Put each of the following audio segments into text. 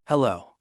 Hello.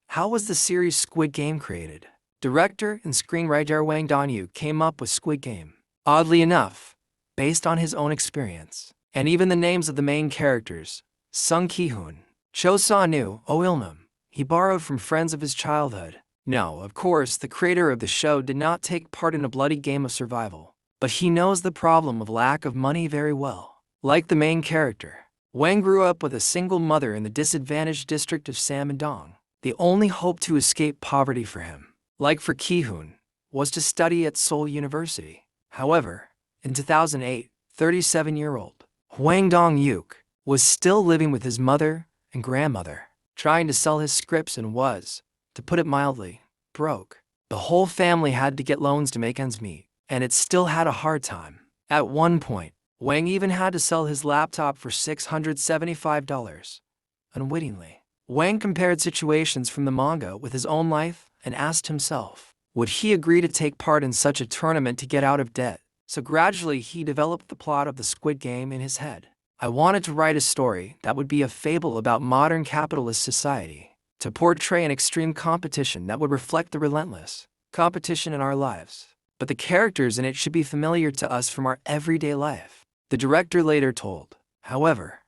How was the series Squid Game created? Director and screenwriter Wang Dongyu came up with Squid Game. Oddly enough, based on his own experience. And even the names of the main characters, Sung Ki-hoon, Cho Sa-nu, Oh Il-nam, he borrowed from friends of his childhood. No, of course, the creator of the show did not take part in a bloody game of survival. But he knows the problem of lack of money very well. Like the main character, Wang grew up with a single mother in the disadvantaged district of Samandong. The only hope to escape poverty for him, like for Ki-hoon, was to study at Seoul University. However, in 2008, 37-year-old Hwang Dong-yuk was still living with his mother and grandmother, trying to sell his scripts and was, to put it mildly, broke. The whole family had to get loans to make ends meet, and it still had a hard time. At one point, Wang even had to sell his laptop for $675. Unwittingly, Wang compared situations from the manga with his own life and asked himself, would he agree to take part in such a tournament to get out of debt? So gradually he developed the plot of the Squid Game in his head. I wanted to write a story that would be a fable about modern capitalist society, to portray an extreme competition that would reflect the relentless competition in our lives. But the characters in it should be familiar to us from our everyday life, the director later told. However,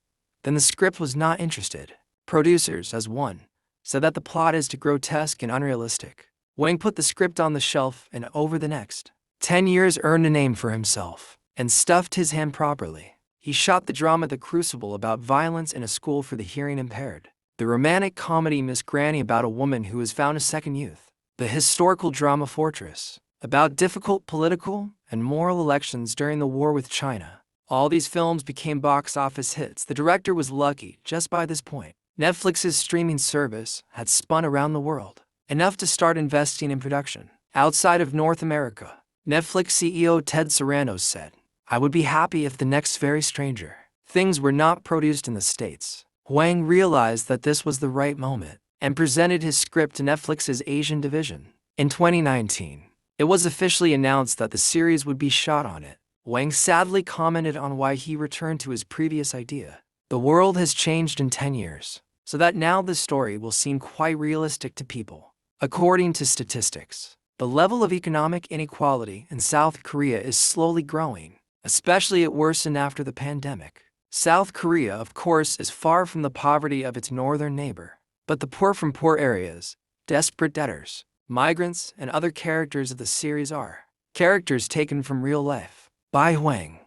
then the script was not interested. Producers, as one, said that the plot is too grotesque and unrealistic. Wang put the script on the shelf and over the next 10 years earned a name for himself and stuffed his hand properly. He shot the drama The Crucible about violence in a school for the hearing impaired, the romantic comedy Miss Granny about a woman who has found a second youth, the historical drama Fortress about difficult political and moral elections during the war with China. All these films became box office hits. The director was lucky just by this point. Netflix's streaming service had spun around the world, enough to start investing in production. Outside of North America, Netflix CEO Ted Sarandos said, I would be happy if the next Very Stranger Things were not produced in the States. Wang realized that this was the right moment and presented his script to Netflix's Asian division. In 2019, it was officially announced that the series would be shot on it. Wang sadly commented on why he returned to his previous idea. The world has changed in 10 years, so that now the story will seem quite realistic to people. According to statistics, the level of economic inequality in South Korea is slowly growing, especially it worsened after the pandemic. South Korea, of course, is far from the poverty of its northern neighbor, but the poor from poor areas, desperate debtors, migrants, and other characters of the series are characters taken from real life. By Wang.